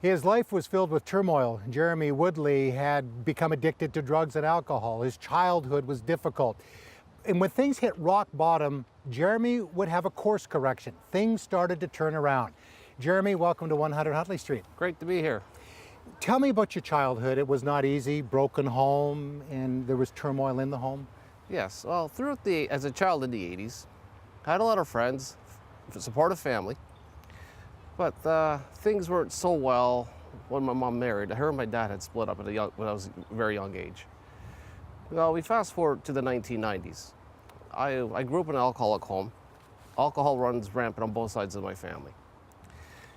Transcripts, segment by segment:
His life was filled with turmoil. Jeremy Woodley had become addicted to drugs and alcohol. His childhood was difficult. And when things hit rock bottom, Jeremy would have a course correction. Things started to turn around. Jeremy, welcome to 100 Huntley Street. Great to be here. Tell me about your childhood. It was not easy, broken home, and there was turmoil in the home. Yes, well, as a child in the 80s, I had a lot of friends, supportive family, but things weren't so well when my mom married. Her and my dad had split up when I was a very young age. Well, we fast forward to the 1990s. I grew up in an alcoholic home. Alcohol runs rampant on both sides of my family.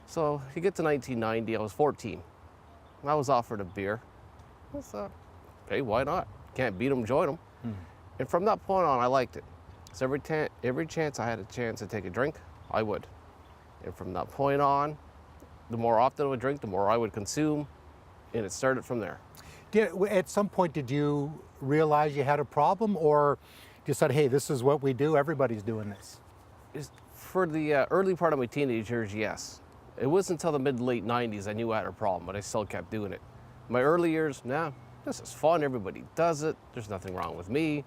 So you get to 1990, I was 14. I was offered a beer. I thought, hey, why not? Can't beat them, join them. And from that point on, I liked it. So every chance I had a chance to take a drink, I would. And from that point on, the more often I would drink, the more I would consume, and it started from there. At some point, did you realize you had a problem, or you said, hey, this is what we do, everybody's doing this? For the early part of my teenage years, yes. It wasn't until the mid-late 90s I knew I had a problem, but I still kept doing it. My early years, nah, this is fun, everybody does it, there's nothing wrong with me.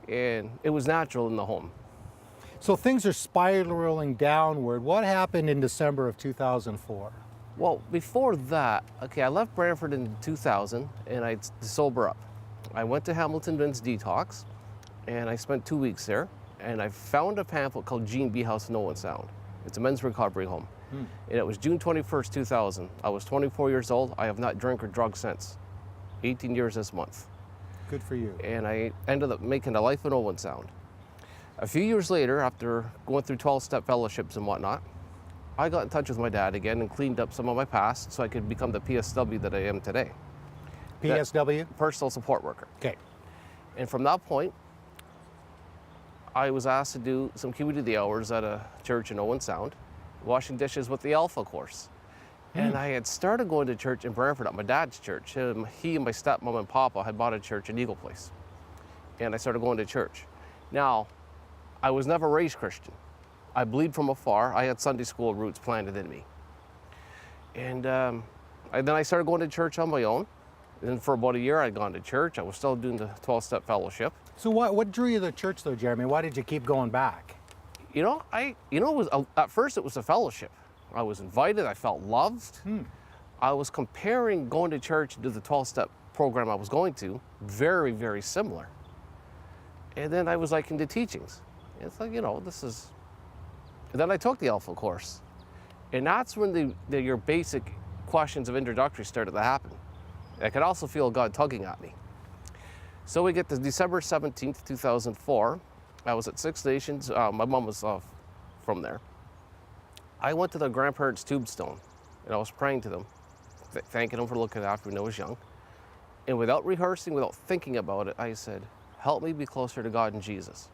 And it was natural in the home. So things are spiraling downward. What happened in December of 2004? Well, before that, okay, I left Brantford in 2000 and I sober up. I went to Hamilton Men's Detox and I spent 2 weeks there, and I found a pamphlet called Gene B. House No One Sound. It's a men's recovery home. And it was June 21st, 2000. I was 24 years old. I have not drank or drugged since. 18 years this month. Good for you. And I ended up making a life of no one sound. A few years later, after going through 12-step fellowships and whatnot, I got in touch with my dad again and cleaned up some of my past so I could become the PSW that I am today. PSW? Personal support worker. Okay. And from that point, I was asked to do some community hours at a church in Owen Sound, washing dishes with the Alpha course. And I had started going to church in Brantford at my dad's church. He and my stepmom and papa had bought a church in Eagle Place. And I started going to church. Now, I was never raised Christian. I bleed from afar. I had Sunday school roots planted in me. And then I started going to church on my own. And then for about a year, I'd gone to church. I was still doing the 12-step fellowship. So what drew you to the church though, Jeremy? Why did you keep going back? At first it was a fellowship. I was invited, I felt loved. I was comparing going to church to the 12-step program I was going to, very, very similar. And then I was liking the teachings. It's like, this is... And then I took the Alpha course. And that's when your basic questions of introductory started to happen. I could also feel God tugging at me. So we get to December 17th, 2004. I was at Six Nations. My mom was from there. I went to the grandparents' tombstone, and I was praying to them, thanking them for looking after me when I was young. And without rehearsing, without thinking about it, I said, help me be closer to God and Jesus.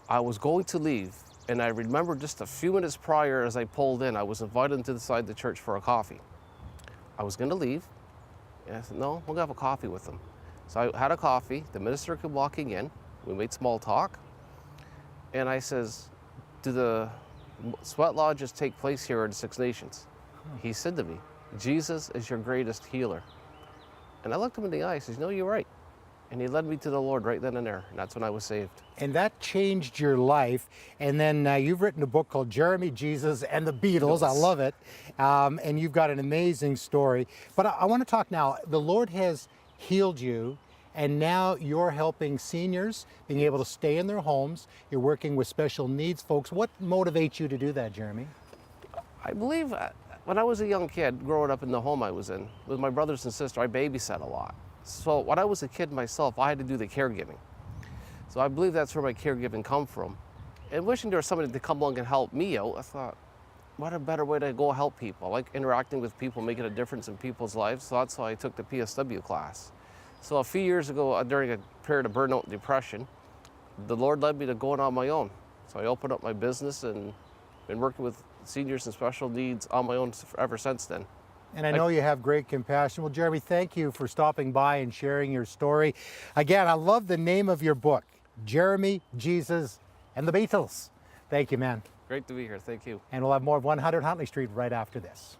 I was going to leave, and I remember just a few minutes prior as I pulled in, I was invited into the side of the church for a coffee. I was going to leave, and I said, no, we're going to have a coffee with them. So I had a coffee, the minister came walking in, we made small talk, and I says, do the sweat lodges take place here at the Six Nations? He said to me, Jesus is your greatest healer. And I looked him in the eye, I says, no, you're right. And he led me to the Lord right then and there, and that's when I was saved. And that changed your life, and then you've written a book called Jeremy, Jesus, and the Beatles. I love it, and you've got an amazing story. But I want to talk now, the Lord has healed you, and now you're helping seniors being able to stay in their homes. You're working with special needs folks. What motivates you to do that, Jeremy? I believe when I was a young kid, growing up in the home I was in, with my brothers and sisters, I babysat a lot. So when I was a kid myself, I had to do the caregiving. So I believe that's where my caregiving come from. And wishing there was somebody to come along and help me out, I thought, what a better way to go help people. I like interacting with people, making a difference in people's lives. So that's why I took the PSW class. So a few years ago, during a period of burnout and depression, the Lord led me to going on my own. So I opened up my business and been working with seniors and special needs on my own ever since then. And I know you have great compassion. Well, Jeremy, thank you for stopping by and sharing your story. Again, I love the name of your book, Jeremy, Jesus, and the Beatles. Thank you, man. Great to be here. Thank you. And we'll have more of 100 Huntley Street right after this.